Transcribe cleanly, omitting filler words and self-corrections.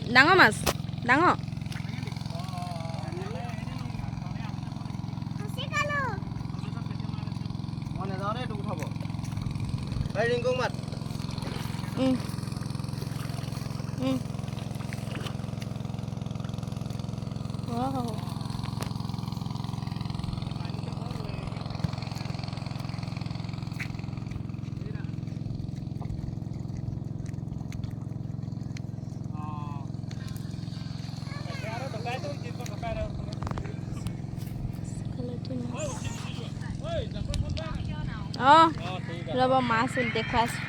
ডাঙৰ মাছ ডাঙৰ মই নাযাওঁ দেই তোক উঠাব এই ৰিংকুক মাত ৰ'ব মাছ দেখুৱাইছোঁ